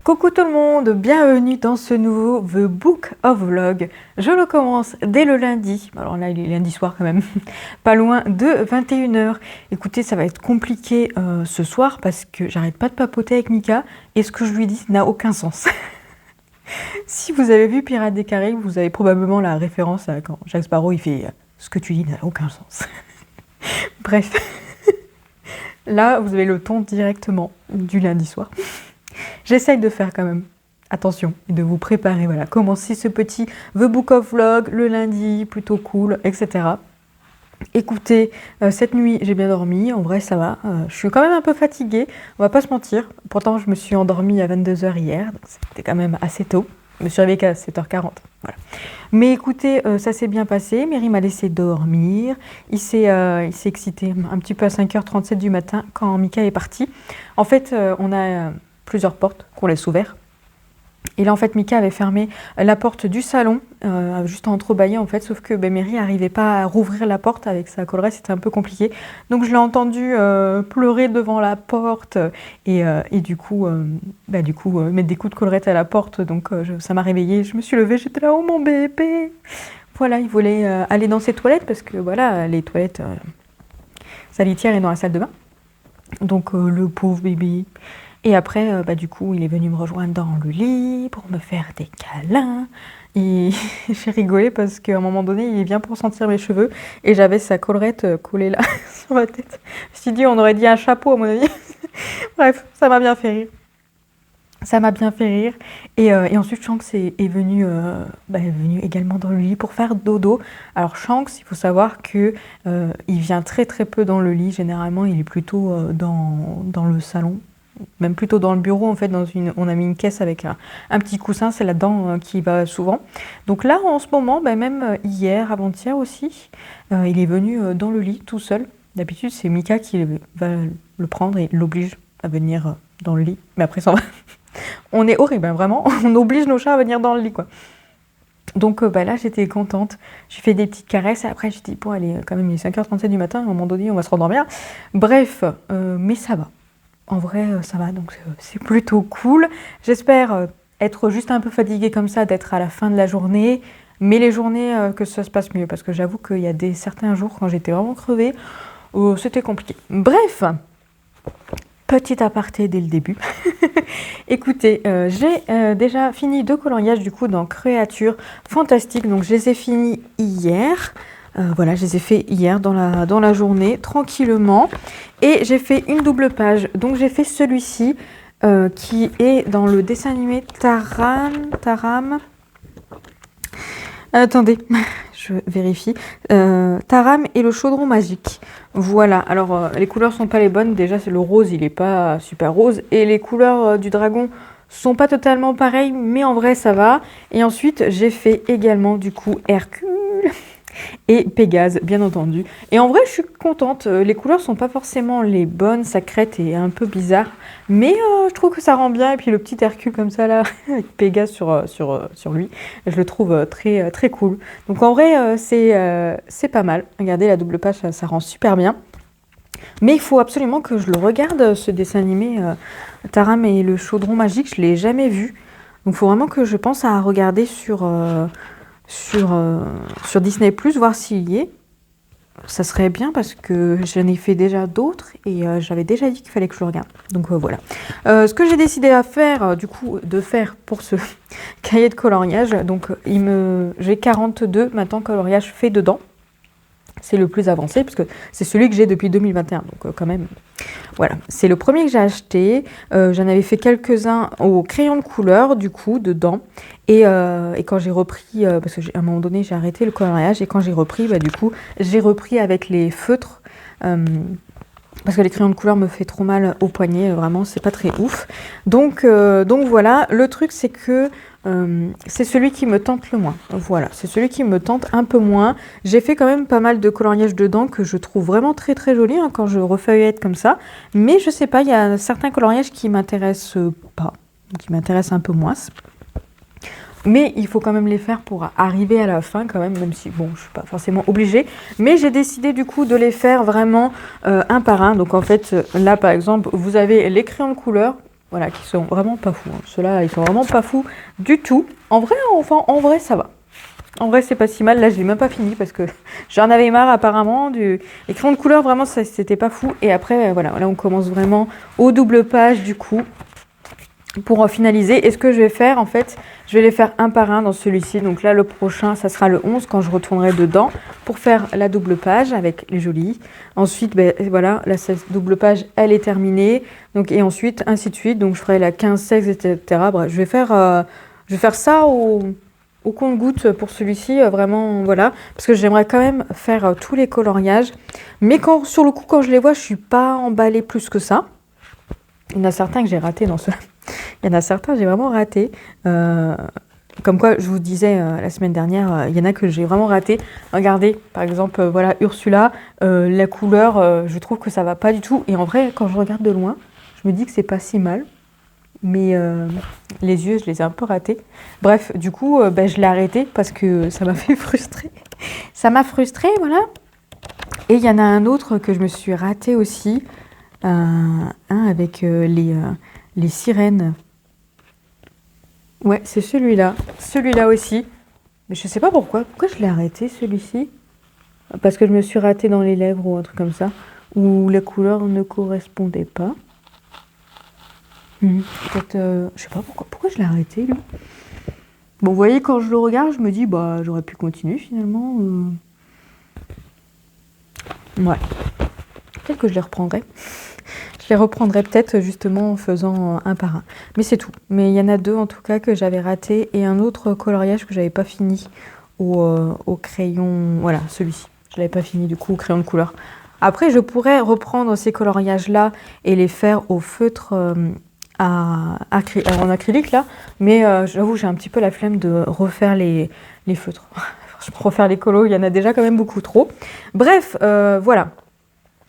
Coucou tout le monde, bienvenue dans ce nouveau The Book of Vlog. Je le commence dès le lundi, alors là il est lundi soir quand même, pas loin de 21h. Écoutez, ça va être compliqué ce soir parce que j'arrête pas de papoter avec Mika et ce que je lui dis n'a aucun sens. Si vous avez vu Pirates des Caraïbes, vous avez probablement la référence à quand Jack Sparrow il fait ce que tu dis n'a aucun sens. Bref, là vous avez le ton directement du lundi soir. J'essaye de faire quand même attention et de vous préparer, voilà, commencer ce petit The Book of Vlog le lundi, plutôt cool, etc. Écoutez, cette nuit j'ai bien dormi, en vrai ça va, je suis quand même un peu fatiguée, on va pas se mentir, pourtant je me suis endormie à 22h hier, donc c'était quand même assez tôt, je me suis réveillée qu'à 7h40, voilà. Mais écoutez, ça s'est bien passé, Mary m'a laissé dormir, il s'est excité un petit peu à 5h37 du matin quand Mika est parti. En fait, on a plusieurs portes qu'on laisse ouvertes. Et là, en fait, Mika avait fermé la porte du salon, juste en entrebâillé, en fait, sauf que Mary n'arrivait pas à rouvrir la porte avec sa collerette, c'était un peu compliqué. Donc, je l'ai entendu pleurer devant la porte et du coup, mettre des coups de collerette à la porte. Donc, ça m'a réveillée, je me suis levée, j'étais là, oh mon bébé! Voilà, il voulait aller dans ses toilettes parce que, voilà, les toilettes, sa litière est dans la salle de bain. Donc, le pauvre bébé... Et après, du coup, il est venu me rejoindre dans le lit pour me faire des câlins. Et j'ai rigolé parce qu'à un moment donné, il vient pour sentir mes cheveux et j'avais sa collerette collée là sur ma tête. Je me suis dit, on aurait dit un chapeau à mon avis. Bref, ça m'a bien fait rire. Ça m'a bien fait rire. Et ensuite, Shanks est venu également dans le lit pour faire dodo. Alors, Shanks, il faut savoir que il vient très très peu dans le lit. Généralement, il est plutôt dans le salon. Même plutôt dans le bureau, en fait, on a mis une caisse avec un petit coussin, c'est là-dedans qu'il va souvent. Donc là, en ce moment, même hier, avant-hier aussi, il est venu dans le lit tout seul. D'habitude, c'est Mika qui va le prendre et l'oblige à venir dans le lit. Mais après, ça va. On est horrible, hein, vraiment. On oblige nos chats à venir dans le lit, quoi. Donc là, j'étais contente. J'ai fait des petites caresses et après, j'ai dit, bon, allez, quand même, il est 5h37 du matin, à un moment donné, on va se rendormir. Bref, mais ça va. En vrai, ça va, donc c'est plutôt cool. J'espère être juste un peu fatiguée comme ça, d'être à la fin de la journée, mais les journées que ça se passe mieux, parce que j'avoue qu'il y a certains jours quand j'étais vraiment crevée, c'était compliqué. Bref, petit aparté dès le début. Écoutez, j'ai déjà fini 2 coloriages du coup dans Créatures Fantastiques, donc je les ai finis hier. Voilà, je les ai fait hier dans la journée, tranquillement. Et j'ai fait une double page. Donc j'ai fait celui-ci, qui est dans le dessin animé Taram. Attendez, je vérifie. Taram et le chaudron magique. Voilà, alors les couleurs sont pas les bonnes. Déjà, c'est le rose, il est pas super rose. Et les couleurs du dragon sont pas totalement pareilles, mais en vrai, ça va. Et ensuite, j'ai fait également, du coup, Hercule et Pégase, bien entendu. Et en vrai, je suis contente. Les couleurs sont pas forcément les bonnes, ça crête et un peu bizarre. Mais je trouve que ça rend bien. Et puis le petit Hercule comme ça, là, avec Pégase sur lui, je le trouve très, très cool. Donc en vrai, c'est pas mal. Regardez, la double page, ça rend super bien. Mais il faut absolument que je le regarde, ce dessin animé Taram et le chaudron magique. Je l'ai jamais vu. Donc il faut vraiment que je pense à regarder sur Disney+, voir s'il y est. Ça serait bien parce que j'en ai fait déjà d'autres et j'avais déjà dit qu'il fallait que je le regarde. Donc voilà. Ce que j'ai décidé de faire pour ce cahier de coloriage, donc j'ai 42 maintenant coloriages faits dedans. C'est le plus avancé puisque c'est celui que j'ai depuis 2021. Donc quand même, voilà. C'est le premier que j'ai acheté. J'en avais fait quelques-uns au crayon de couleur du coup dedans. Et quand j'ai repris, parce qu'à un moment donné j'ai arrêté le coloriage et quand j'ai repris, du coup j'ai repris avec les feutres. Parce que les crayons de couleur me fait trop mal au poignet, vraiment c'est pas très ouf. Donc voilà, le truc c'est que c'est celui qui me tente le moins. Voilà, c'est celui qui me tente un peu moins. J'ai fait quand même pas mal de coloriage dedans que je trouve vraiment très très joli quand je refeuillette comme ça. Mais je sais pas, il y a certains coloriages qui m'intéressent pas, qui m'intéressent un peu moins. Mais il faut quand même les faire pour arriver à la fin quand même si, bon, je suis pas forcément obligée. Mais j'ai décidé du coup de les faire vraiment un par un. Donc en fait, là par exemple, vous avez les crayons de couleur. voilà, qui sont vraiment pas fous. Ceux-là, ils sont vraiment pas fous du tout. En vrai, enfin, en vrai, ça va. En vrai, c'est pas si mal. Là, je l'ai même pas fini parce que j'en avais marre apparemment. Les crayons de couleur, vraiment, ça, c'était pas fou. Et après, voilà, là, on commence vraiment aux doubles pages du coup pour finaliser. Et ce que je vais faire, en fait, je vais les faire un par un dans celui-ci. Donc là, le prochain, ça sera le 11 quand je retournerai dedans pour faire la double page avec les jolis. Ensuite, ben, voilà, la double page, elle est terminée. Donc, et ensuite, ainsi de suite. Donc, je ferai la 15, 16, etc. Bref, je vais faire ça au compte-gouttes pour celui-ci, vraiment, voilà. Parce que j'aimerais quand même faire tous les coloriages. Mais quand, sur le coup, quand je les vois, je suis pas emballée plus que ça. Il y en a certains que j'ai ratés dans ce... Il y en a certains, j'ai vraiment raté. Comme quoi, je vous disais la semaine dernière, il y en a que j'ai vraiment raté. Regardez, par exemple, voilà, Ursula, la couleur, je trouve que ça va pas du tout. Et en vrai, quand je regarde de loin, je me dis que c'est pas si mal. Mais les yeux, je les ai un peu ratés. Bref, du coup, ben, je l'ai arrêté parce que ça m'a fait frustrer. Ça m'a frustrée, voilà. Et il y en a un autre que je me suis raté aussi. Un avec les sirènes. Ouais, c'est celui-là. Celui-là aussi. Mais je sais pas pourquoi. Pourquoi je l'ai arrêté, celui-ci? Parce que je me suis ratée dans les lèvres ou un truc comme ça. Ou la couleur ne correspondait pas. Peut-être... je sais pas pourquoi. Pourquoi je l'ai arrêté, lui? Bon, vous voyez, quand je le regarde, je me dis, bah, j'aurais pu continuer, finalement. Ouais. Peut-être que je les reprendrai. Je les reprendrai peut-être justement en faisant un par un. Mais c'est tout. Mais il y en a deux en tout cas que j'avais raté et un autre coloriage que j'avais pas fini au crayon. Voilà, celui-ci. Je l'avais pas fini du coup au crayon de couleur. Après, je pourrais reprendre ces coloriages-là et les faire au feutre en acrylique là. Mais j'avoue, j'ai un petit peu la flemme de refaire les feutres. Je peux refaire les colos, il y en a déjà quand même beaucoup trop. Bref, voilà.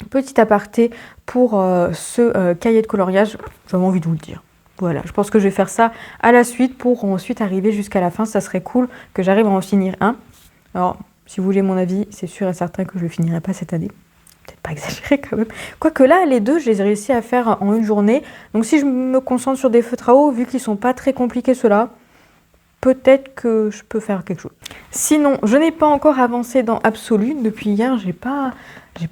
Petit aparté pour ce cahier de coloriage, j'avais envie de vous le dire. Voilà, je pense que je vais faire ça à la suite pour ensuite arriver jusqu'à la fin. Ça serait cool que j'arrive à en finir un. Alors, si vous voulez mon avis, c'est sûr et certain que je ne le finirai pas cette année. Peut-être pas exagéré quand même. Quoique là, les deux, je les ai réussi à faire en une journée. Donc si je me concentre sur des feutres à eau, vu qu'ils ne sont pas très compliqués ceux-là, peut-être que je peux faire quelque chose. Sinon, je n'ai pas encore avancé dans Absolu. Depuis hier, j'ai pas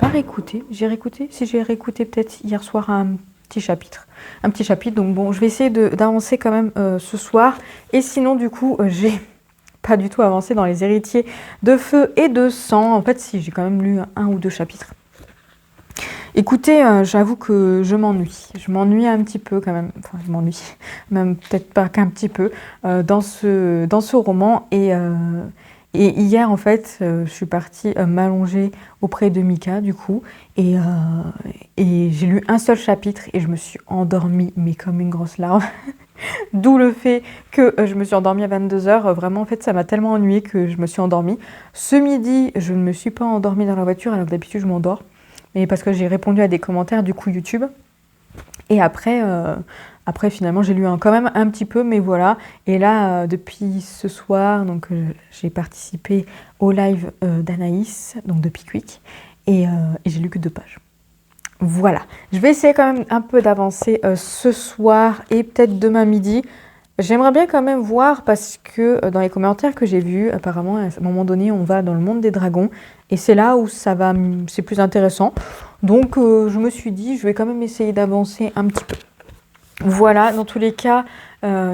réécouté. J'ai réécouté. Si j'ai réécouté peut-être hier soir un petit chapitre. Un petit chapitre. Donc bon, je vais essayer d'avancer quand même ce soir. Et sinon, du coup, j'ai pas du tout avancé dans les héritiers de feu et de sang. En fait, si, j'ai quand même lu un ou deux chapitres. Écoutez, j'avoue que je m'ennuie. Je m'ennuie un petit peu quand même. Enfin, je m'ennuie. Même peut-être pas qu'un petit peu dans ce roman. Et hier, en fait, je suis partie m'allonger auprès de Mika, du coup. Et j'ai lu un seul chapitre et je me suis endormie, mais comme une grosse larve. D'où le fait que je me suis endormie à 22h. Vraiment, en fait, ça m'a tellement ennuyée que je me suis endormie. Ce midi, je ne me suis pas endormie dans la voiture, alors que d'habitude, je m'endors. Mais parce que j'ai répondu à des commentaires du coup YouTube. Et après finalement, j'ai lu quand même un petit peu, mais voilà. Et là, depuis ce soir, donc j'ai participé au live d'Anaïs, donc de Pickwick, et j'ai lu que 2 pages. Voilà. Je vais essayer quand même un peu d'avancer ce soir et peut-être demain midi. J'aimerais bien quand même voir parce que dans les commentaires que j'ai vus, apparemment, à un moment donné, on va dans le monde des dragons. Et c'est là où c'est plus intéressant. Donc, je me suis dit, je vais quand même essayer d'avancer un petit peu. Voilà, dans tous les cas,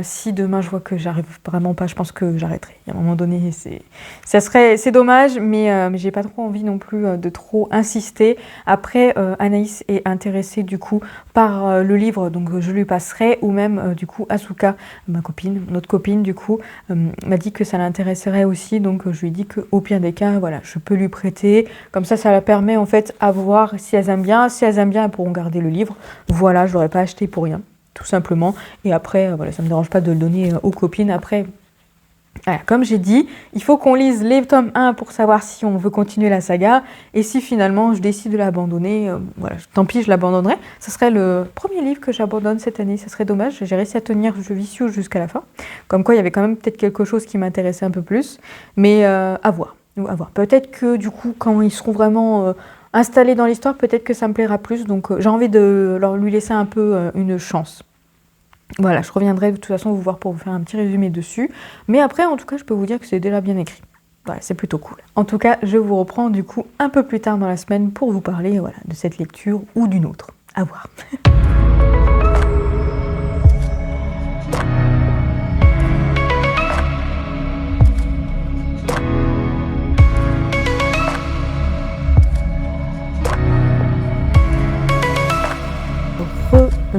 si demain je vois que j'arrive vraiment pas, je pense que j'arrêterai. À un moment donné, c'est dommage, mais j'ai pas trop envie non plus de trop insister. Après, Anaïs est intéressée du coup par le livre, donc je lui passerai, ou même du coup Asuka, ma copine, notre copine du coup, m'a dit que ça l'intéresserait aussi, donc je lui ai dit qu'au pire des cas, voilà, je peux lui prêter. Comme ça la permet en fait à voir si elles aiment bien. Si elles aiment bien, elles pourront garder le livre. Voilà, je l'aurais pas acheté pour rien. Tout simplement. Et après, voilà, ça ne me dérange pas de le donner aux copines. Après, voilà, comme j'ai dit, il faut qu'on lise les tomes 1 pour savoir si on veut continuer la saga. Et si finalement je décide de l'abandonner, voilà, tant pis, je l'abandonnerai. Ce serait le premier livre que j'abandonne cette année. Ça serait dommage. J'ai réussi à tenir Je Vicious jusqu'à la fin. Comme quoi, il y avait quand même peut-être quelque chose qui m'intéressait un peu plus. Mais à voir. Peut-être que du coup, quand ils seront vraiment installés dans l'histoire, peut-être que ça me plaira plus. Donc j'ai envie de lui laisser un peu une chance. Voilà, je reviendrai de toute façon vous voir pour vous faire un petit résumé dessus. Mais après, en tout cas, je peux vous dire que c'est déjà bien écrit. Voilà, c'est plutôt cool. En tout cas, je vous reprends du coup un peu plus tard dans la semaine pour vous parler voilà, de cette lecture ou d'une autre. À voir.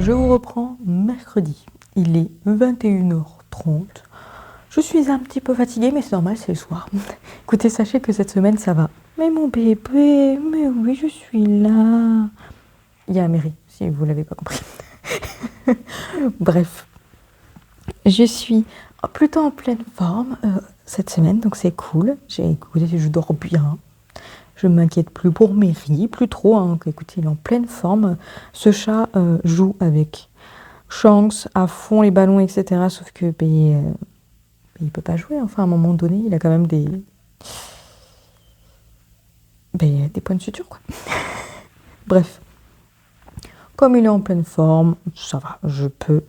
Je vous reprends mercredi. Il est 21h30. Je suis un petit peu fatiguée, mais c'est normal, c'est le soir. Écoutez, sachez que cette semaine, ça va. Mais mon bébé, mais oui, je suis là. Il y a Améry, si vous ne l'avez pas compris. Bref, je suis plutôt en pleine forme cette semaine, donc c'est cool. Écoutez, je dors bien. Je ne m'inquiète plus pour Mary, plus trop. Hein. Écoutez, il est en pleine forme. Ce chat joue avec Shanks à fond les ballons, etc. Sauf que il ne peut pas jouer. Enfin, à un moment donné, il a quand même des points de suture, quoi. Bref. Comme il est en pleine forme, ça va. Je peux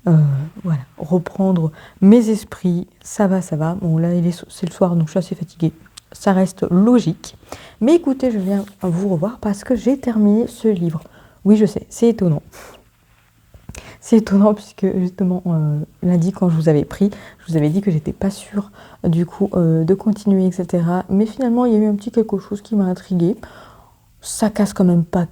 voilà, reprendre mes esprits. Ça va, ça va. Bon, là, c'est le soir, donc je suis assez fatiguée. Ça reste logique. Mais écoutez, je viens vous revoir parce que j'ai terminé ce livre. Oui, je sais, c'est étonnant. C'est étonnant puisque justement, lundi, quand je vous avais pris, je vous avais dit que j'étais pas sûre du coup de continuer, etc. Mais finalement, il y a eu un petit quelque chose qui m'a intriguée. Ça casse quand même pas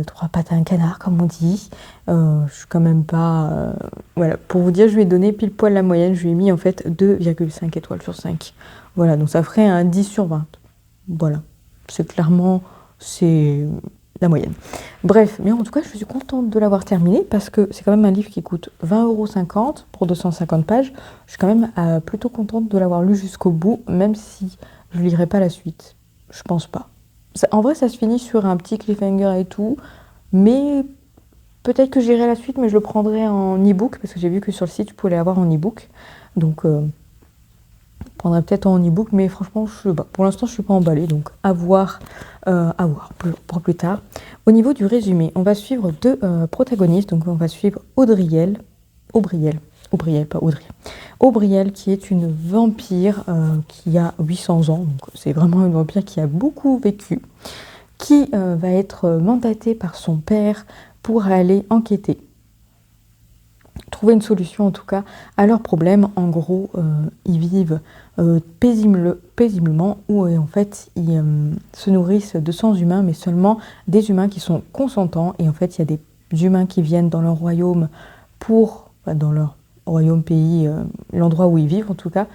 trois pattes à un canard, comme on dit. Je suis quand même pas... voilà, pour vous dire, je lui ai donné pile poil la moyenne. Je lui ai mis en fait 2,5 étoiles sur 5. Voilà, donc ça ferait un 10 sur 20. Voilà, c'est la moyenne. Bref, mais en tout cas, je suis contente de l'avoir terminé parce que c'est quand même un livre qui coûte 20,50 € pour 250 pages. Je suis quand même plutôt contente de l'avoir lu jusqu'au bout, même si je ne lirai pas la suite. Je pense pas. En vrai, ça se finit sur un petit cliffhanger et tout, mais peut-être que j'irai la suite, mais je le prendrai en e-book, parce que j'ai vu que sur le site, tu pouvais l'avoir en e-book. Donc, je prendrai peut-être en e-book, mais franchement, pour l'instant, je ne suis pas emballée, donc à voir pour plus tard. Au niveau du résumé, on va suivre deux protagonistes, donc on va suivre Aubrielle, pas Audrey. Aubrielle, qui est une vampire qui a 800 ans, donc c'est vraiment une vampire qui a beaucoup vécu, qui va être mandatée par son père pour aller enquêter, trouver une solution en tout cas à leurs problèmes. En gros, ils vivent paisiblement où en fait ils se nourrissent de sang humains, mais seulement des humains qui sont consentants. Et en fait, il y a des humains qui viennent dans leur royaume dans leur royaume, pays, l'endroit où ils vivent en tout cas,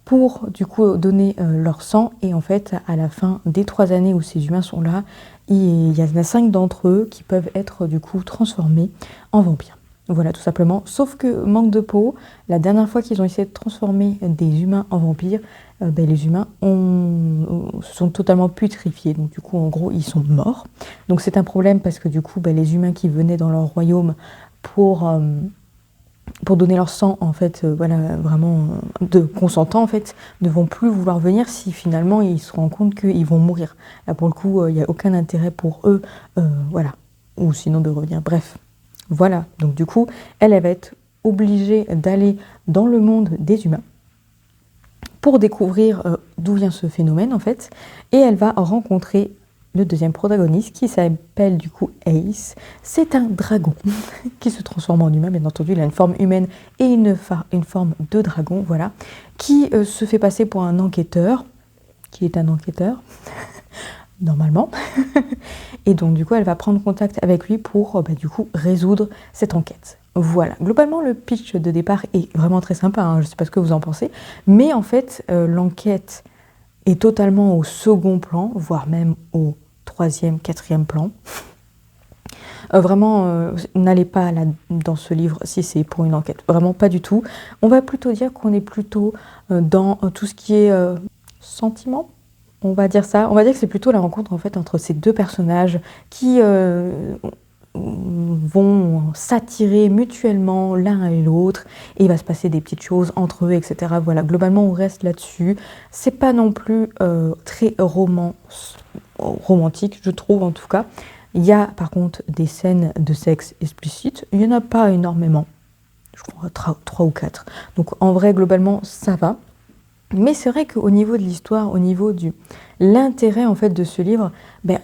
pour du coup donner leur sang. Et en fait, à la fin des 3 années où ces humains sont là, il y en a 5 d'entre eux qui peuvent être du coup transformés en vampires. Voilà, tout simplement. Sauf que, manque de peau, la dernière fois qu'ils ont essayé de transformer des humains en vampires, les humains se sont totalement putrifiés. Donc du coup, en gros, ils sont morts. Donc c'est un problème parce que du coup, les humains qui venaient dans leur royaume pour donner leur sang, en fait, vraiment de consentants, en fait, ne vont plus vouloir venir si finalement ils se rendent compte qu'ils vont mourir. Là, pour le coup, il n'y a aucun intérêt pour eux, ou sinon de revenir. Bref, voilà. Donc du coup, elle va être obligée d'aller dans le monde des humains pour découvrir d'où vient ce phénomène, en fait, et elle va rencontrer le deuxième protagoniste qui s'appelle du coup Ace. C'est un dragon qui se transforme en humain, bien entendu. Il a une forme humaine et une forme de dragon, voilà, qui se fait passer pour un enquêteur, qui est un enquêteur, normalement. Et donc du coup, elle va prendre contact avec lui pour du coup résoudre cette enquête. Voilà, globalement le pitch de départ est vraiment très sympa, hein. Je ne sais pas ce que vous en pensez, mais en fait l'enquête est totalement au second plan, voire même au 3e, 4e plan. Vraiment, n'allez pas là dans ce livre si c'est pour une enquête. Vraiment pas du tout. On va plutôt dire qu'on est plutôt dans tout ce qui est sentiment. On va dire ça. On va dire que c'est plutôt la rencontre en fait entre ces deux personnages qui vont s'attirer mutuellement l'un et l'autre, et il va se passer des petites choses entre eux, etc. Voilà, globalement on reste là-dessus. C'est pas non plus très romantique, je trouve en tout cas. Il y a par contre des scènes de sexe explicite, il n'y en a pas énormément. je crois 3 ou 4. Donc en vrai, globalement, ça va. Mais c'est vrai qu'au niveau de l'histoire, au niveau de l'intérêt en fait de ce livre, ben,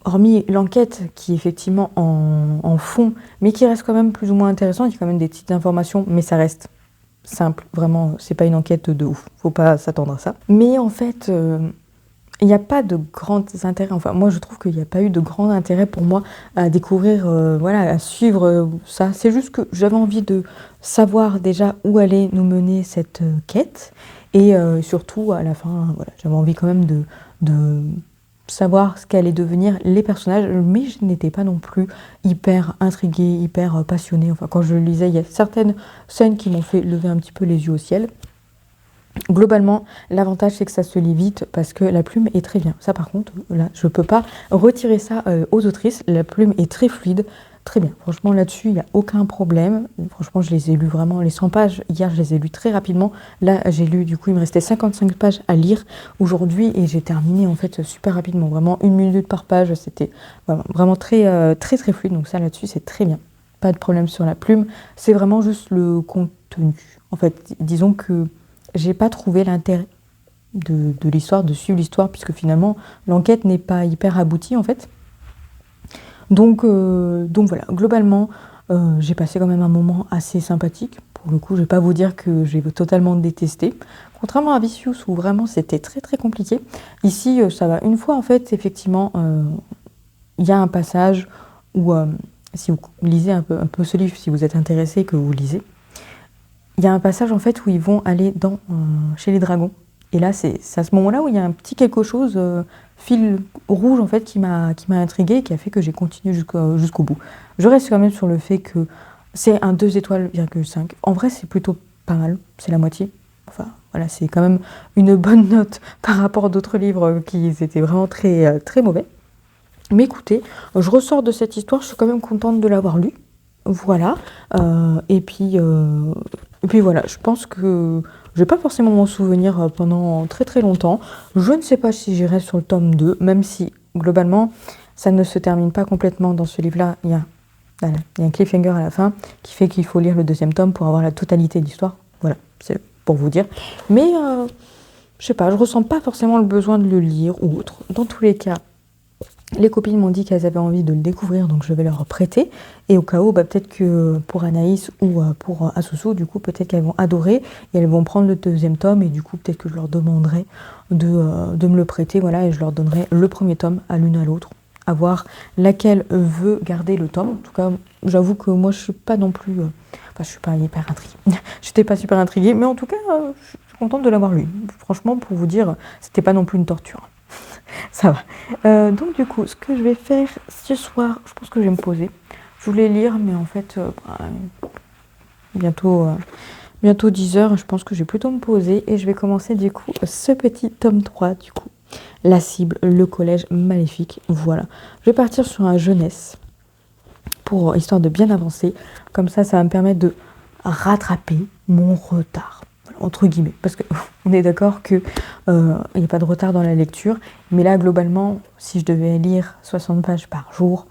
hormis l'enquête qui est effectivement en fond, mais qui reste quand même plus ou moins intéressante, il y a quand même des petites informations, mais ça reste simple, vraiment, c'est pas une enquête de ouf, faut pas s'attendre à ça. Mais en fait, il n'y a pas de grand intérêt, enfin moi je trouve qu'il n'y a pas eu de grand intérêt pour moi à découvrir, voilà, à suivre ça. C'est juste que j'avais envie de savoir déjà où allait nous mener cette quête, et surtout à la fin, voilà, j'avais envie quand même de savoir ce qu'allaient devenir les personnages, mais je n'étais pas non plus hyper intriguée, hyper passionnée. Enfin, quand je le lisais, il y a certaines scènes qui m'ont fait lever un petit peu les yeux au ciel. Globalement, l'avantage c'est que ça se lit vite parce que la plume est très bien. Ça par contre, là, je peux pas retirer ça aux autrices. La plume est très fluide, très bien. Franchement, là-dessus, il n'y a aucun problème. Franchement, je les ai lus vraiment, les 100 pages. Hier, je les ai lus très rapidement. Là, j'ai lu, du coup, il me restait 55 pages à lire aujourd'hui et j'ai terminé en fait super rapidement. Vraiment 1 minute par page. C'était vraiment très, très, très fluide. Donc ça, là-dessus, c'est très bien. Pas de problème sur la plume. C'est vraiment juste le contenu. En fait, disons que j'ai pas trouvé l'intérêt de l'histoire, de suivre l'histoire, puisque finalement, l'enquête n'est pas hyper aboutie, en fait. Donc voilà, globalement, j'ai passé quand même un moment assez sympathique. Pour le coup, je vais pas vous dire que j'ai totalement détesté. Contrairement à Vicious, où vraiment c'était très très compliqué. Ici, ça va. Une fois, en fait, effectivement, il y a un passage où, si vous lisez un peu ce livre, si vous êtes intéressé, que vous lisez, il y a un passage en fait où ils vont aller chez les dragons. Et là, c'est à ce moment-là où il y a un petit quelque chose, fil rouge en fait, qui m'a intriguée et qui a fait que j'ai continué jusqu'au bout. Je reste quand même sur le fait que c'est un 2 étoiles, 5. En vrai, c'est plutôt pas mal, c'est la moitié. Enfin, voilà, c'est quand même une bonne note par rapport à d'autres livres qui étaient vraiment très, très mauvais. Mais écoutez, je ressors de cette histoire, je suis quand même contente de l'avoir lue. Voilà. Et puis voilà, je pense que je vais pas forcément m'en souvenir pendant très très longtemps. Je ne sais pas si j'irai sur le tome 2, même si globalement ça ne se termine pas complètement dans ce livre-là. Il y a un cliffhanger à la fin qui fait qu'il faut lire le 2e tome pour avoir la totalité de l'histoire. Voilà, c'est pour vous dire. Mais je sais pas, je ressens pas forcément le besoin de le lire ou autre. Dans tous les cas, les copines m'ont dit qu'elles avaient envie de le découvrir, donc je vais leur prêter. Et au cas où, peut-être que pour Anaïs ou pour Asusu, du coup, peut-être qu'elles vont adorer et elles vont prendre le 2e tome. Et du coup, peut-être que je leur demanderai de me le prêter, voilà, et je leur donnerai le 1er tome à l'une à l'autre, à voir laquelle veut garder le tome. En tout cas, j'avoue que moi, je suis pas non plus... je suis pas hyper intriguée. J'étais pas super intriguée, mais en tout cas, je suis contente de l'avoir lu. Franchement, pour vous dire, c'était pas non plus une torture. Ça va. Donc du coup, ce que je vais faire ce soir, je pense que je vais me poser. Je voulais lire, mais en fait, bientôt 10h, je pense que je vais plutôt me poser. Et je vais commencer du coup ce petit tome 3, du coup. La cible, le collège maléfique, voilà. Je vais partir sur un jeunesse, histoire de bien avancer. Comme ça va me permettre de rattraper mon retard. Entre guillemets, parce qu'on est d'accord qu'il n'y a pas de retard dans la lecture, mais là, globalement, si je devais lire 60 pages par jour,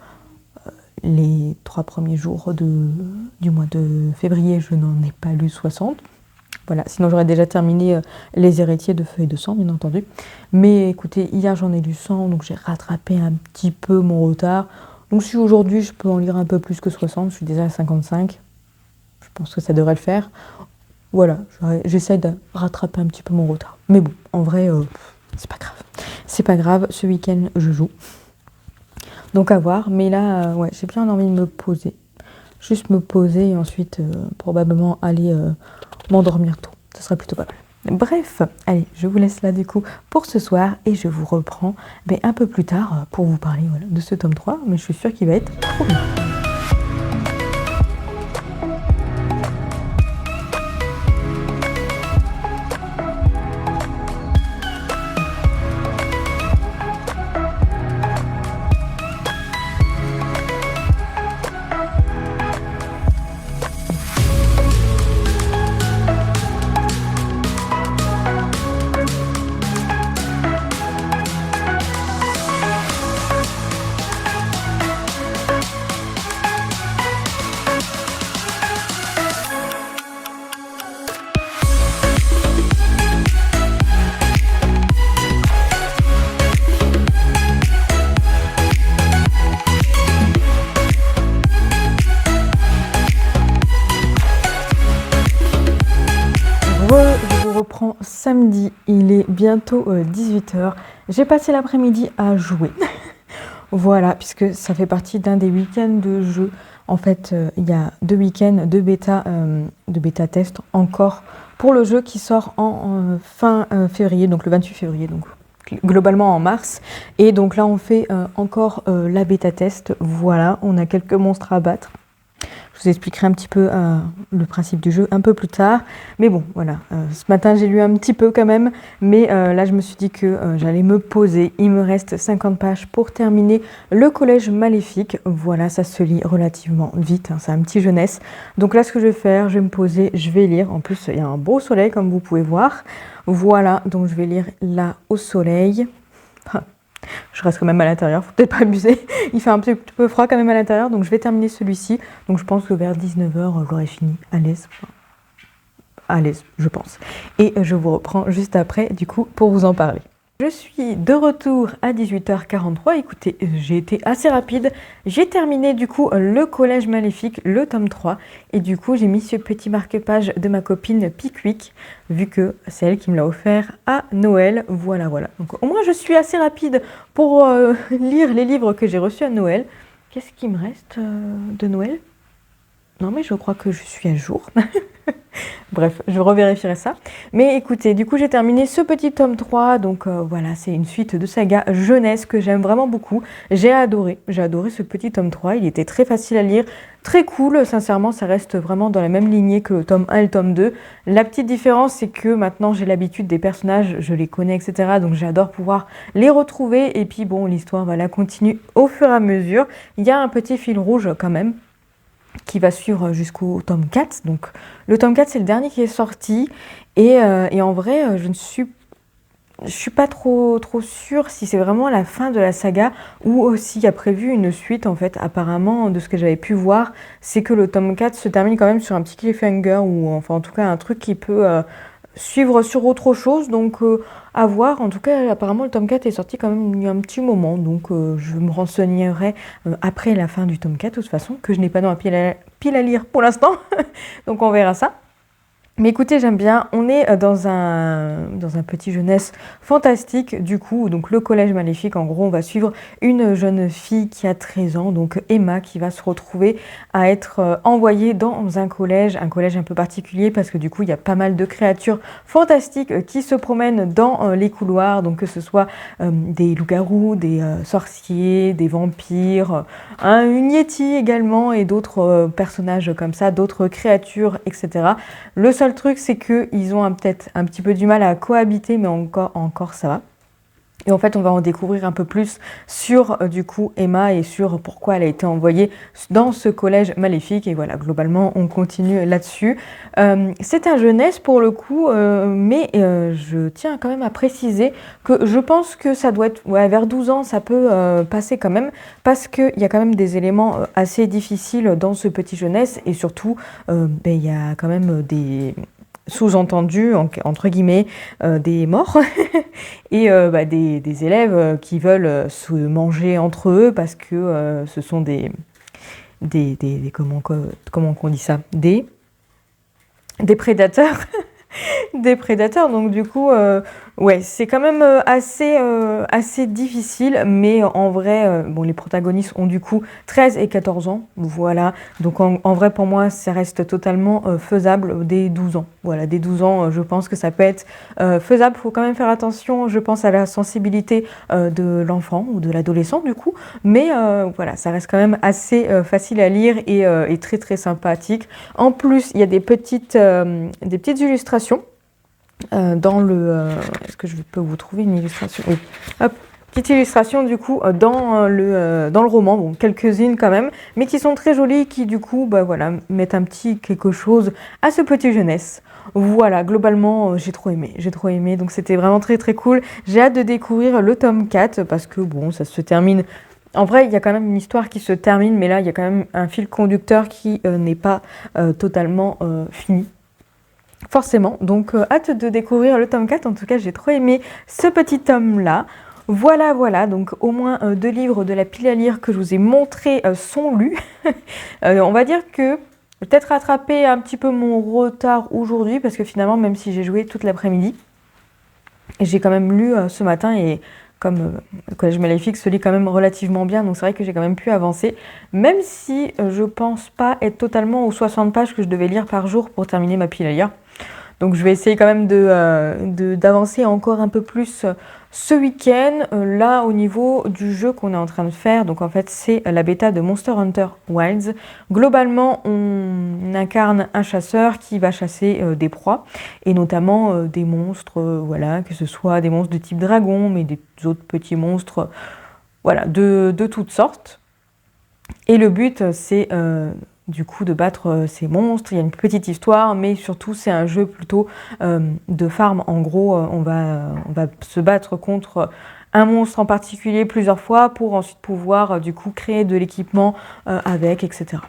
les 3 premiers jours du mois de février, je n'en ai pas lu 60. Voilà, sinon j'aurais déjà terminé Les héritiers de feuilles de sang, bien entendu. Mais écoutez, hier j'en ai lu 100, donc j'ai rattrapé un petit peu mon retard. Donc si aujourd'hui je peux en lire un peu plus que 60, je suis déjà à 55, je pense que ça devrait le faire. Voilà, j'essaie de rattraper un petit peu mon retard. Mais bon, en vrai, c'est pas grave. C'est pas grave, ce week-end, je joue. Donc à voir. Mais là, ouais, j'ai bien envie de me poser. Juste me poser et ensuite, probablement, aller m'endormir tôt. Ce serait plutôt pas mal. Bref, allez, je vous laisse là du coup pour ce soir. Et je vous reprends un peu plus tard pour vous parler de ce tome 3. Mais je suis sûre qu'il va être trop bien. samedi, il est bientôt 18h. J'ai passé l'après-midi à jouer. Voilà, puisque ça fait partie d'un des week-ends de jeu. En fait, il y a 2 week-ends de bêta test encore pour le jeu qui sort en fin février, donc le 28 février, donc globalement en mars. Et donc là, on fait encore la bêta test. Voilà, on a quelques monstres à battre. Je vous expliquerai un petit peu le principe du jeu un peu plus tard. Mais bon, voilà. Ce matin, j'ai lu un petit peu quand même. Mais là, je me suis dit que j'allais me poser. Il me reste 50 pages pour terminer le collège maléfique. Voilà, ça se lit relativement vite. Hein, c'est un petit jeunesse. Donc là, ce que je vais faire, je vais me poser, je vais lire. En plus, il y a un beau soleil, comme vous pouvez voir. Voilà, donc je vais lire là au soleil. Je reste quand même à l'intérieur, faut peut-être pas abuser. Il fait un petit peu froid quand même à l'intérieur, donc je vais terminer celui-ci. Donc je pense que vers 19h, j'aurai fini à l'aise. À l'aise, je pense. Et je vous reprends juste après, du coup, pour vous en parler. Je suis de retour à 18h43. Écoutez, j'ai été assez rapide. J'ai terminé du coup le collège maléfique, le tome 3. Et du coup, j'ai mis ce petit marque-page de ma copine Pickwick, vu que c'est elle qui me l'a offert à Noël. Voilà, voilà. Donc au moins, je suis assez rapide pour lire les livres que j'ai reçus à Noël. Qu'est-ce qui me reste de Noël? Non, mais je crois que je suis à jour. Bref, je revérifierai ça. Mais écoutez, du coup, j'ai terminé ce petit tome 3. Donc voilà, c'est une suite de saga jeunesse que j'aime vraiment beaucoup. J'ai adoré ce petit tome 3. Il était très facile à lire, très cool. Sincèrement, ça reste vraiment dans la même lignée que le tome 1 et le tome 2. La petite différence, c'est que maintenant, j'ai l'habitude des personnages, je les connais, etc. Donc j'adore pouvoir les retrouver. Et puis bon, l'histoire, voilà, continue au fur et à mesure. Il y a un petit fil rouge quand même, qui va suivre jusqu'au tome 4. Donc le tome 4, c'est le dernier qui est sorti. Et en vrai, je suis pas trop sûre si c'est vraiment la fin de la saga ou s'il y a prévu une suite. En fait, apparemment, de ce que j'avais pu voir, c'est que le tome 4 se termine quand même sur un petit cliffhanger ou enfin en tout cas un truc qui peut suivre sur autre chose. Donc à voir. En tout cas, apparemment, le tome 4 est sorti quand même il y a un petit moment. Donc je me renseignerai après la fin du tome 4, de toute façon, que je n'ai pas dans la pile à lire pour l'instant. Donc on verra ça. Mais écoutez, j'aime bien, on est dans un petit jeunesse fantastique du coup, donc le collège maléfique, en gros on va suivre une jeune fille qui a 13 ans, donc Emma, qui va se retrouver à être envoyée dans un collège un peu particulier parce que du coup il y a pas mal de créatures fantastiques qui se promènent dans les couloirs, donc que ce soit des loups-garous, des sorciers, des vampires, une yéti également et d'autres personnages comme ça, d'autres créatures, etc. Le seul truc, c'est qu'ils ont peut-être un petit peu du mal à cohabiter, mais encore ça va. Et en fait, on va en découvrir un peu plus sur, du coup, Emma et sur pourquoi elle a été envoyée dans ce collège maléfique. Et voilà, globalement, on continue là-dessus. C'est un jeunesse pour le coup, mais je tiens quand même à préciser que je pense que ça doit être, vers 12 ans, ça peut passer quand même, parce qu'il y a quand même des éléments assez difficiles dans ce petit jeunesse, et surtout, il y a quand même des sous-entendu, entre guillemets, des morts et des élèves qui veulent se manger entre eux parce que ce sont des comment on dit ça, des prédateurs. Des prédateurs, donc du coup, ouais, c'est quand même assez difficile, mais en vrai, bon, les protagonistes ont du coup 13 et 14 ans, voilà, donc en vrai, pour moi, ça reste totalement faisable dès 12 ans, voilà, dès 12 ans, je pense que ça peut être faisable. Il faut quand même faire attention, je pense, à la sensibilité de l'enfant ou de l'adolescent, du coup, mais voilà, ça reste quand même assez facile à lire et très très sympathique. En plus, il y a des petites illustrations dans le... Est-ce que je peux vous trouver une illustration? Oui. Hop, petite illustration du coup dans le roman, bon, quelques-unes quand même, mais qui sont très jolies, qui du coup voilà, mettent un petit quelque chose à ce petit jeunesse. Voilà, globalement, j'ai trop aimé, donc c'était vraiment très très cool. J'ai hâte de découvrir le tome 4 parce que bon, ça se termine. En vrai, il y a quand même une histoire qui se termine, mais là, il y a quand même un fil conducteur qui n'est pas totalement fini. Forcément, donc hâte de découvrir le tome 4. En tout cas, j'ai trop aimé ce petit tome-là. Voilà, donc au moins 2 livres de la pile à lire que je vous ai montrés sont lus. On va dire que peut-être rattraper un petit peu mon retard aujourd'hui, parce que finalement, même si j'ai joué toute l'après-midi, Et j'ai quand même lu ce matin et comme le Collège Maléfique se lit quand même relativement bien, donc c'est vrai que j'ai quand même pu avancer, même si je pense pas être totalement aux 60 pages que je devais lire par jour pour terminer ma pile à lire. Donc je vais essayer quand même d'avancer encore un peu plus ce week-end. Là, au niveau du jeu qu'on est en train de faire, donc en fait c'est la bêta de Monster Hunter Wilds. Globalement, on incarne un chasseur qui va chasser des proies, et notamment des monstres, voilà, que ce soit des monstres de type dragon, mais des autres petits monstres, voilà, de toutes sortes. Et le but, c'est du coup de battre ces monstres. Il y a une petite histoire, mais surtout c'est un jeu plutôt de farm. En gros, on va se battre contre un monstre en particulier plusieurs fois pour ensuite pouvoir du coup créer de l'équipement avec, etc.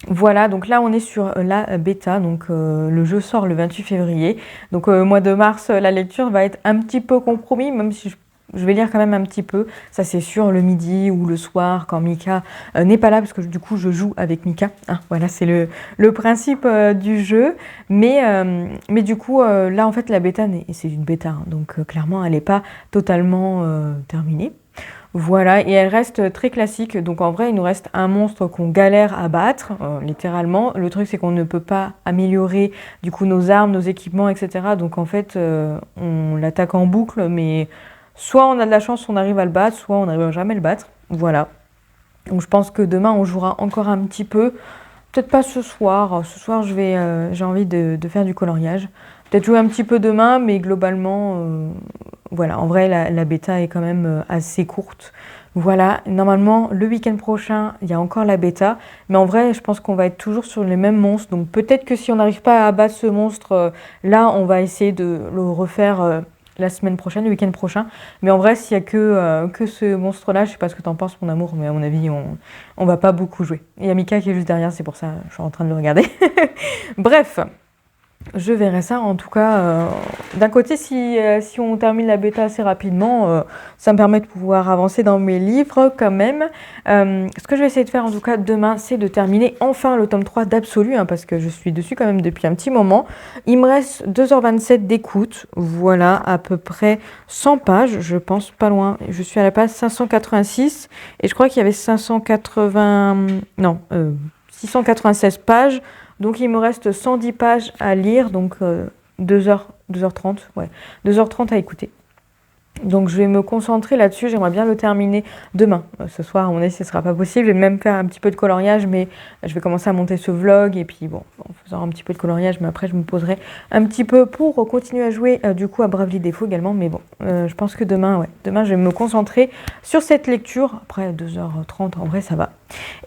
Voilà, donc là on est sur la bêta, donc le jeu sort le 28 février. Donc mois de mars, la lecture va être un petit peu compromis, même si je vais lire quand même un petit peu, ça c'est sûr, le midi ou le soir quand Mika n'est pas là, parce que du coup je joue avec Mika. Hein, voilà, c'est le principe du jeu. Mais du coup, là en fait la bêta, c'est une bêta, hein, donc clairement elle n'est pas totalement terminée. Voilà, et elle reste très classique. Donc en vrai, il nous reste un monstre qu'on galère à battre, littéralement. Le truc, c'est qu'on ne peut pas améliorer du coup nos armes, nos équipements, etc. Donc en fait, on l'attaque en boucle, mais soit on a de la chance, on arrive à le battre, soit on n'arrive jamais à le battre. Voilà. Donc je pense que demain, on jouera encore un petit peu. Peut-être pas ce soir. Ce soir, j'ai envie de faire du coloriage. Peut-être jouer un petit peu demain, mais globalement, voilà. En vrai, la bêta est quand même assez courte. Voilà. Normalement, le week-end prochain, il y a encore la bêta. Mais en vrai, je pense qu'on va être toujours sur les mêmes monstres. Donc peut-être que si on n'arrive pas à battre ce monstre, là, on va essayer de le refaire la semaine prochaine, le week-end prochain. Mais en vrai, s'il n'y a que ce monstre-là, je sais pas ce que t'en penses, mon amour, mais à mon avis, on va pas beaucoup jouer. Il y a Mika qui est juste derrière, c'est pour ça je suis en train de le regarder. Bref, je verrai ça. En tout cas, d'un côté, si on termine la bêta assez rapidement, ça me permet de pouvoir avancer dans mes livres quand même. Ce que je vais essayer de faire en tout cas demain, c'est de terminer enfin le tome 3 d'Absolu, hein, parce que je suis dessus quand même depuis un petit moment. Il me reste 2h27 d'écoute, voilà, à peu près 100 pages, je pense, pas loin. Je suis à la page 586, et je crois qu'il y avait 696 pages. Donc il me reste 110 pages à lire, donc 2h30, ouais, 2h30 à écouter. Donc je vais me concentrer là-dessus, j'aimerais bien le terminer demain. Ce soir, à mon avis, ce ne sera pas possible. Je vais même faire un petit peu de coloriage, mais je vais commencer à monter ce vlog. Et puis bon, en faisant un petit peu de coloriage, mais après je me poserai un petit peu pour continuer à jouer du coup à Bravely Default également. Mais bon, je pense que demain, demain je vais me concentrer sur cette lecture. Après 2h30, en vrai, ça va.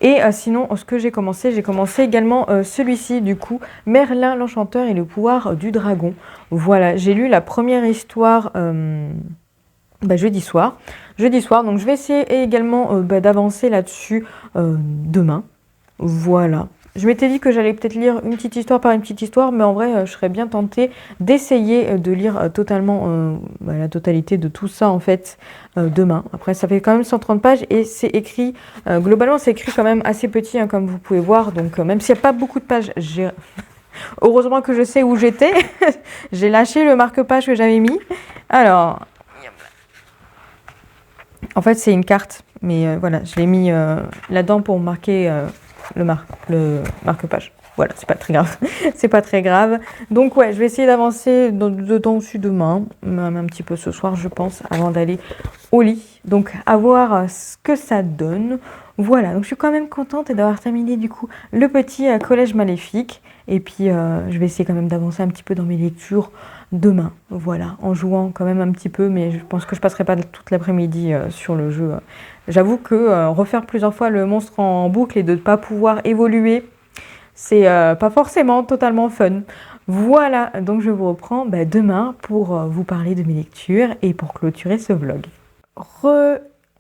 Et sinon, ce que j'ai commencé également celui-ci du coup, Merlin l'Enchanteur et le pouvoir du dragon. Voilà, j'ai lu la première histoire... jeudi soir, donc je vais essayer également d'avancer là-dessus demain. Voilà. Je m'étais dit que j'allais peut-être lire une petite histoire par une petite histoire, mais en vrai, je serais bien tentée d'essayer de lire totalement la totalité de tout ça en fait demain. Après, ça fait quand même 130 pages et c'est écrit, globalement, c'est écrit quand même assez petit, hein, comme vous pouvez voir. Donc, même s'il n'y a pas beaucoup de pages, heureusement que je sais où j'étais. J'ai lâché le marque-page que j'avais mis. Alors... En fait, c'est une carte, mais voilà, je l'ai mis là-dedans pour marquer le marque-page. Voilà, c'est pas très grave. C'est pas très grave. Donc ouais, je vais essayer d'avancer dedans dessus demain, même un petit peu ce soir, je pense, avant d'aller au lit. Donc à voir ce que ça donne. Voilà, donc je suis quand même contente d'avoir terminé du coup le petit collège maléfique. Et puis je vais essayer quand même d'avancer un petit peu dans mes lectures demain, voilà, en jouant quand même un petit peu, mais je pense que je passerai pas toute l'après-midi sur le jeu. J'avoue que refaire plusieurs fois le monstre en boucle et de ne pas pouvoir évoluer, c'est pas forcément totalement fun. Voilà, donc je vous reprends demain pour vous parler de mes lectures et pour clôturer ce vlog.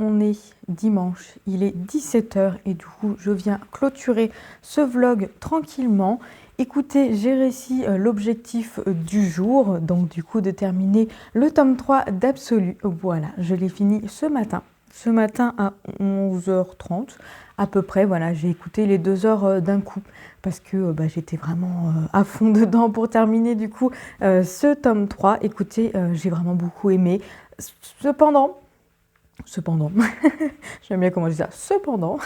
On est dimanche, il est 17h et du coup je viens clôturer ce vlog tranquillement. Écoutez, j'ai réussi l'objectif du jour, donc du coup de terminer le tome 3 d'Absolu. Voilà, je l'ai fini ce matin. ce matin à 11h30 à peu près. Voilà, j'ai écouté les 2 heures d'un coup parce que j'étais vraiment à fond dedans pour terminer du coup ce tome 3. Écoutez, j'ai vraiment beaucoup aimé. Cependant, j'aime bien comment je dis ça, cependant,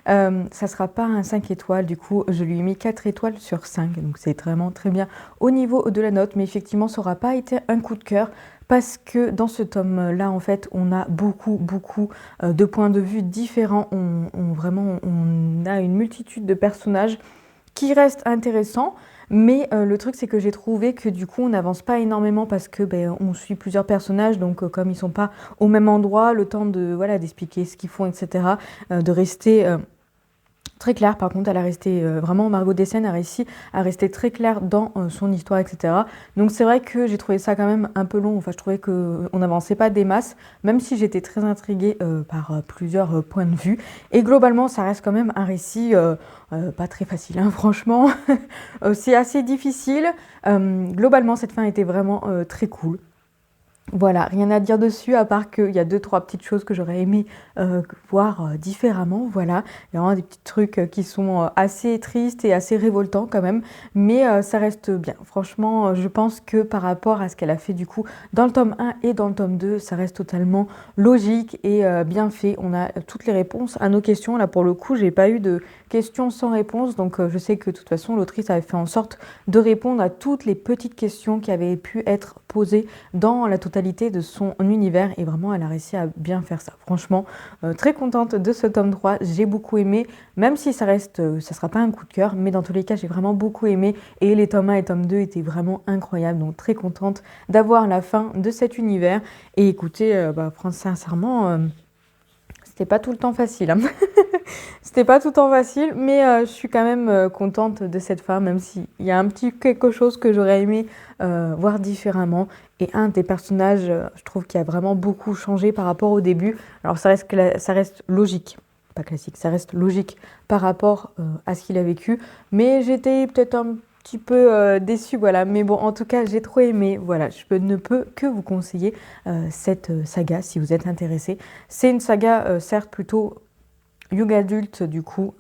ça sera pas un 5 étoiles, du coup je lui ai mis 4 étoiles sur 5, donc c'est vraiment très bien au niveau de la note, mais effectivement ça n'aura pas été un coup de cœur, parce que dans ce tome-là, en fait, on a beaucoup de points de vue différents, on a une multitude de personnages qui restent intéressants, mais le truc c'est que j'ai trouvé que du coup on n'avance pas énormément parce que on suit plusieurs personnages, donc comme ils sont pas au même endroit, le temps de voilà d'expliquer ce qu'ils font, etc., de rester très clair. Par contre, elle a resté vraiment, Margot Dessen a réussi à rester très claire dans son histoire, etc. Donc c'est vrai que j'ai trouvé ça quand même un peu long. Enfin, je trouvais qu'on n'avançait pas des masses, même si j'étais très intriguée par plusieurs points de vue. Et globalement, ça reste quand même un récit pas très facile, hein, franchement. C'est assez difficile. Globalement, cette fin était vraiment très cool. Voilà, rien à dire dessus, à part qu'il y a 2-3 petites choses que j'aurais aimé voir différemment, voilà. Il y a vraiment des petits trucs qui sont assez tristes et assez révoltants quand même, mais ça reste bien. Franchement, je pense que par rapport à ce qu'elle a fait du coup dans le tome 1 et dans le tome 2, ça reste totalement logique et bien fait. On a toutes les réponses à nos questions. Là, pour le coup, j'ai pas eu de questions sans réponse, donc je sais que de toute façon, l'autrice avait fait en sorte de répondre à toutes les petites questions qui avaient pu être posées dans la totalité de son univers, et vraiment elle a réussi à bien faire ça. Franchement, très contente de ce tome 3, j'ai beaucoup aimé, même si ça reste, ça sera pas un coup de cœur, mais dans tous les cas j'ai vraiment beaucoup aimé, et les tomes 1 et tome 2 étaient vraiment incroyables, donc très contente d'avoir la fin de cet univers. Et écoutez, sincèrement, c'était pas tout le temps facile, hein. C'était pas tout le temps facile, mais je suis quand même contente de cette fin, même s'il y a un petit quelque chose que j'aurais aimé voir différemment. Et un des personnages, je trouve qu'il a vraiment beaucoup changé par rapport au début. Alors ça reste logique, pas classique, ça reste logique par rapport à ce qu'il a vécu. Mais j'étais peut-être un petit peu déçue, voilà. Mais bon, en tout cas, j'ai trop aimé. Voilà, ne peux que vous conseiller cette saga si vous êtes intéressé. C'est une saga, certes, plutôt young adulte, du coup,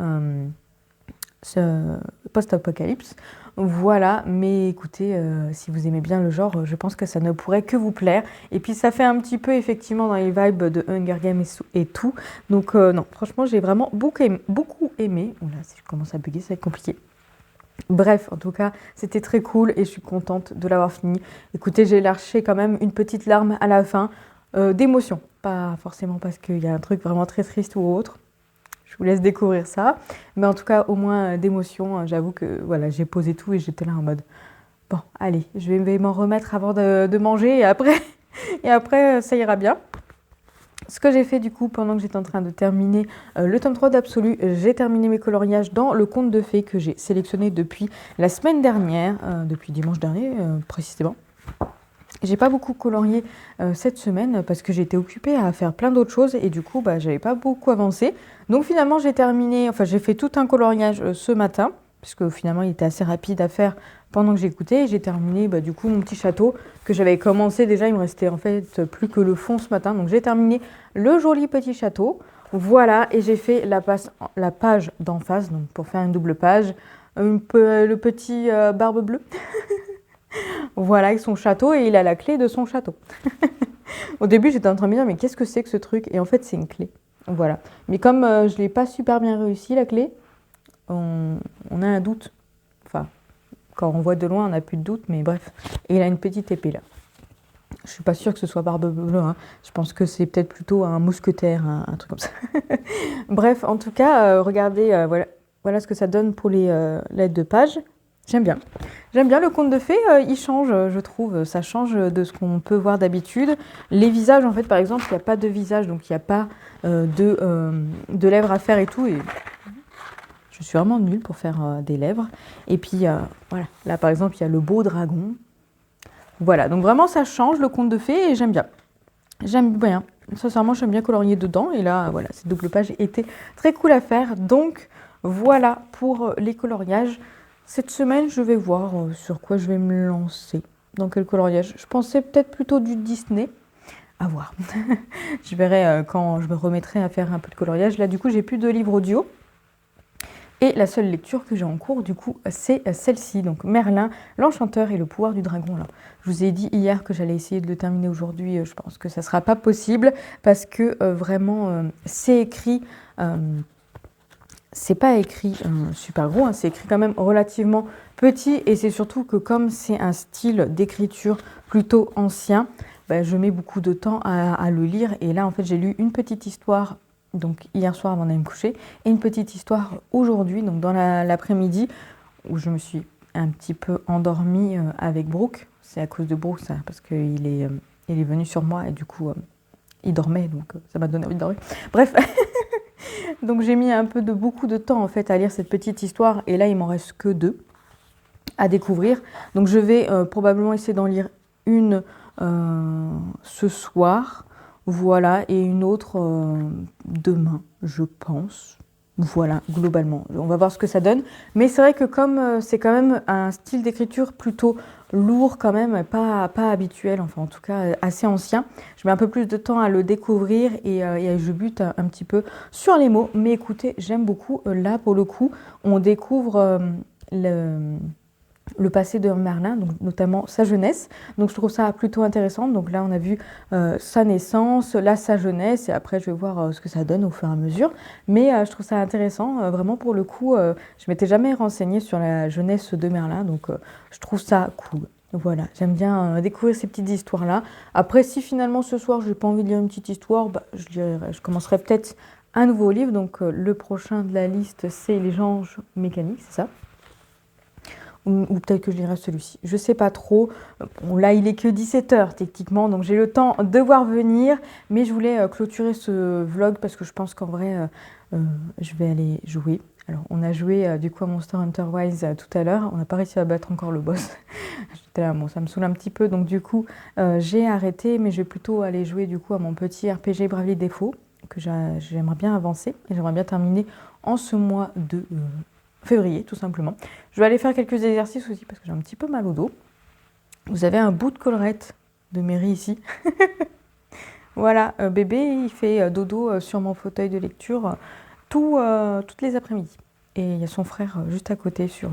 post-apocalypse. Voilà, mais écoutez, si vous aimez bien le genre, je pense que ça ne pourrait que vous plaire. Et puis ça fait un petit peu effectivement dans les vibes de Hunger Games et tout. Donc non, franchement, j'ai vraiment beaucoup aimé. Oula, si je commence à bugger, ça va être compliqué. Bref, en tout cas, c'était très cool et je suis contente de l'avoir fini. Écoutez, j'ai lâché quand même une petite larme à la fin, d'émotion. Pas forcément parce qu'il y a un truc vraiment très triste ou autre. Je vous laisse découvrir ça. Mais en tout cas, au moins d'émotion. J'avoue que voilà, j'ai posé tout et j'étais là en mode bon, allez, je vais m'en remettre avant de manger et après, ça ira bien. Ce que j'ai fait du coup pendant que j'étais en train de terminer le tome 3 d'Absolu, j'ai terminé mes coloriages dans le conte de fées que j'ai sélectionné depuis la semaine dernière, depuis dimanche dernier précisément. J'ai pas beaucoup colorié cette semaine parce que j'étais occupée à faire plein d'autres choses et du coup j'avais pas beaucoup avancé. Donc finalement j'ai fait tout un coloriage ce matin, puisque finalement il était assez rapide à faire pendant que j'écoutais. J'ai terminé du coup mon petit château que j'avais commencé déjà, il me restait en fait plus que le fond ce matin. Donc j'ai terminé le joli petit château. Voilà, et j'ai fait la page d'en face, donc pour faire une double page, le petit barbe bleue. Voilà, avec son château, et il a la clé de son château. Au début, j'étais en train de me dire, mais qu'est-ce que c'est que ce truc? Et en fait, c'est une clé. Voilà. Mais comme je ne l'ai pas super bien réussi, la clé, on a un doute. Enfin, quand on voit de loin, on n'a plus de doute, mais bref. Et il a une petite épée, là. Je suis pas sûre que ce soit Barbe Bleue, hein. Je pense que c'est peut-être plutôt un mousquetaire, un truc comme ça. Bref, en tout cas, regardez, voilà ce que ça donne pour les lettres de page. J'aime bien. J'aime bien le conte de fées, il change, je trouve. Ça change de ce qu'on peut voir d'habitude. Les visages, en fait, par exemple, il n'y a pas de visage, donc il n'y a pas de lèvres à faire et tout. Et je suis vraiment nulle pour faire des lèvres. Et puis, voilà. Là, par exemple, il y a le beau dragon. Voilà, donc vraiment, ça change le conte de fées et j'aime bien. J'aime bien. Sincèrement, j'aime bien colorier dedans. Et là, voilà, cette double page était très cool à faire. Donc, voilà pour les coloriages. Cette semaine, je vais voir sur quoi je vais me lancer. Dans quel coloriage. Je pensais peut-être plutôt du Disney. à voir. Je verrai quand je me remettrai à faire un peu de coloriage. Là, du coup, j'ai plus de livres audio. Et la seule lecture que j'ai en cours, du coup, c'est celle-ci. Donc, Merlin, l'Enchanteur et le pouvoir du dragon. Là, je vous ai dit hier que j'allais essayer de le terminer aujourd'hui. Je pense que ça ne sera pas possible parce que vraiment, c'est écrit... c'est pas écrit super gros, hein, c'est écrit quand même relativement petit et c'est surtout que comme c'est un style d'écriture plutôt ancien, bah, je mets beaucoup de temps à le lire et là en fait j'ai lu une petite histoire donc hier soir avant d'aller me coucher et une petite histoire aujourd'hui donc dans l'après-midi où je me suis un petit peu endormie avec Brooke. C'est à cause de Brooke ça, parce qu'il il est venu sur moi et du coup il dormait donc ça m'a donné envie de dormir. Bref. Donc j'ai mis beaucoup de temps en fait à lire cette petite histoire et là il m'en reste que 2 à découvrir. Donc je vais probablement essayer d'en lire une ce soir, voilà, et une autre demain, je pense. Voilà, globalement. On va voir ce que ça donne. Mais c'est vrai que comme c'est quand même un style d'écriture plutôt lourd quand même, pas habituel, enfin en tout cas assez ancien, je mets un peu plus de temps à le découvrir et je bute un petit peu sur les mots. Mais écoutez, j'aime beaucoup. Là, pour le coup, on découvre le passé de Merlin, donc notamment sa jeunesse. Donc je trouve ça plutôt intéressant. Donc là, on a vu sa naissance, là sa jeunesse, et après je vais voir ce que ça donne au fur et à mesure. Mais je trouve ça intéressant, vraiment pour le coup, je m'étais jamais renseignée sur la jeunesse de Merlin, donc je trouve ça cool. Voilà, j'aime bien découvrir ces petites histoires-là. Après, si finalement ce soir, j'ai pas envie de lire une petite histoire, bah, je commencerai peut-être un nouveau livre. Donc le prochain de la liste, c'est Les Anges mécaniques, c'est ça? Ou peut-être que je lirai celui-ci. Je sais pas trop. Bon, là, il est que 17h techniquement, donc j'ai le temps de voir venir. Mais je voulais clôturer ce vlog parce que je pense qu'en vrai, je vais aller jouer. Alors, on a joué du coup à Monster Hunter Wilds tout à l'heure. On n'a pas réussi à battre encore le boss. J'étais là, bon, ça me saoule un petit peu. Donc du coup, j'ai arrêté, mais je vais plutôt aller jouer du coup à mon petit RPG Bravely Default que j'aimerais bien avancer et j'aimerais bien terminer en ce mois de février, tout simplement. Je vais aller faire quelques exercices aussi parce que j'ai un petit peu mal au dos. Vous avez un bout de collerette de mairie ici. Voilà, bébé, il fait dodo sur mon fauteuil de lecture toutes les après-midi. Et il y a son frère juste à côté sur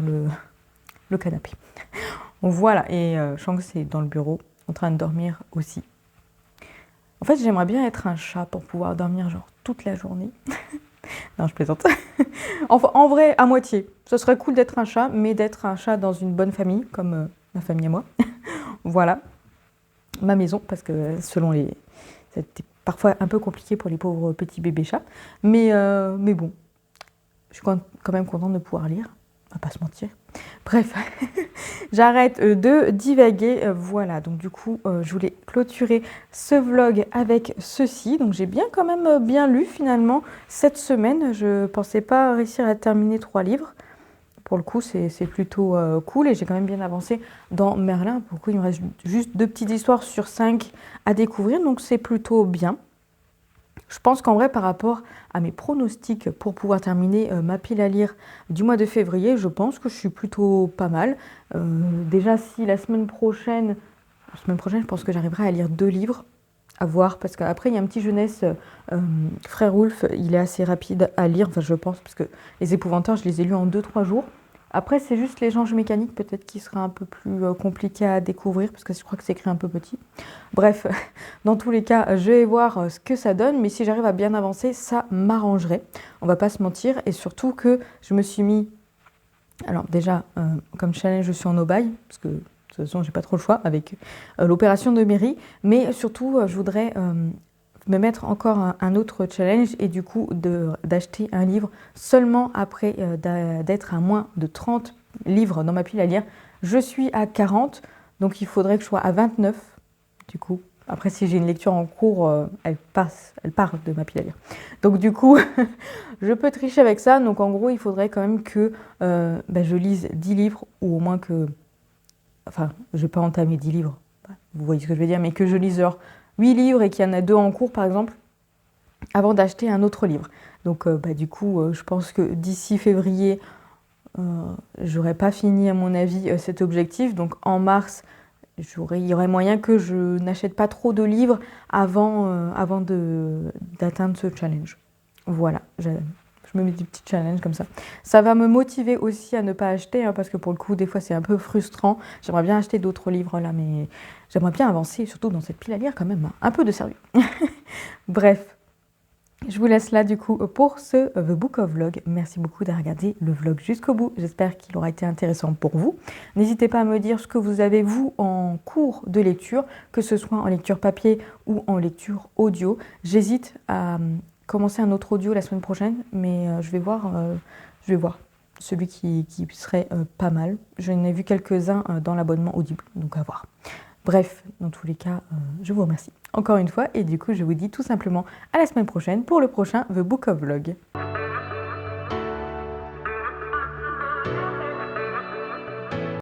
le canapé. Voilà, et Shanks est dans le bureau en train de dormir aussi. En fait, j'aimerais bien être un chat pour pouvoir dormir genre toute la journée. Non, je plaisante. Enfin, en vrai, à moitié. Ce serait cool d'être un chat, mais d'être un chat dans une bonne famille, comme ma famille et moi. Voilà. Ma maison, parce que c'était parfois un peu compliqué pour les pauvres petits bébés chats. Mais bon, je suis quand même contente de pouvoir lire. On va pas se mentir. Bref, j'arrête de divaguer. Voilà, donc du coup, je voulais clôturer ce vlog avec ceci. Donc j'ai bien quand même bien lu finalement cette semaine. Je pensais pas réussir à terminer 3 livres. Pour le coup, c'est plutôt cool et j'ai quand même bien avancé dans Merlin. Pour le coup, il me reste juste 2 petites histoires sur 5 à découvrir, donc c'est plutôt bien. Je pense qu'en vrai, par rapport à mes pronostics pour pouvoir terminer ma pile à lire du mois de février, je pense que je suis plutôt pas mal. Déjà, si la semaine prochaine, je pense que j'arriverai à lire 2 livres, à voir, parce qu'après, il y a un petit jeunesse, Frère Wolf, il est assez rapide à lire, enfin je pense, parce que les Épouvanteurs, je les ai lus en 2-3 jours. Après, c'est juste Les Anges mécaniques, peut-être qui sera un peu plus compliqué à découvrir, parce que je crois que c'est écrit un peu petit. Bref, dans tous les cas, je vais voir ce que ça donne, mais si j'arrive à bien avancer, ça m'arrangerait. On va pas se mentir, et surtout que je me suis mis... Alors déjà, comme challenge, je suis en aubaille, parce que de toute façon, j'ai pas trop le choix avec l'opération de mairie, mais surtout, je voudrais... me mettre encore un autre challenge et du coup d'acheter un livre seulement après d'être à moins de 30 livres dans ma pile à lire. Je suis à 40, donc il faudrait que je sois à 29 du coup. Après, si j'ai une lecture en cours, elle part de ma pile à lire. Donc du coup, je peux tricher avec ça. Donc en gros, il faudrait quand même que je lise 10 livres ou au moins que... Enfin, je ne vais pas entamer 10 livres, vous voyez ce que je veux dire, mais que je lise genre 8 livres et qu'il y en a 2 en cours, par exemple, avant d'acheter un autre livre. Donc, du coup, je pense que d'ici février, j'aurais pas fini, à mon avis, cet objectif. Donc, en mars, il y aurait moyen que je n'achète pas trop de livres avant, d'atteindre ce challenge. Voilà, je me mets des petits challenges comme ça. Ça va me motiver aussi à ne pas acheter, hein, parce que pour le coup, des fois, c'est un peu frustrant. J'aimerais bien acheter d'autres livres là, mais j'aimerais bien avancer, surtout dans cette pile à lire quand même, hein. Un peu de sérieux. Bref, je vous laisse là du coup pour ce The Book of Vlog. Merci beaucoup d'avoir regardé le vlog jusqu'au bout. J'espère qu'il aura été intéressant pour vous. N'hésitez pas à me dire ce que vous avez vous en cours de lecture, que ce soit en lecture papier ou en lecture audio. J'hésite à commencer un autre audio la semaine prochaine, mais je vais voir celui qui serait pas mal. J'en ai vu quelques-uns dans l'abonnement Audible, donc à voir. Bref, dans tous les cas, je vous remercie encore une fois et du coup, je vous dis tout simplement à la semaine prochaine pour le prochain The Book of Vlog.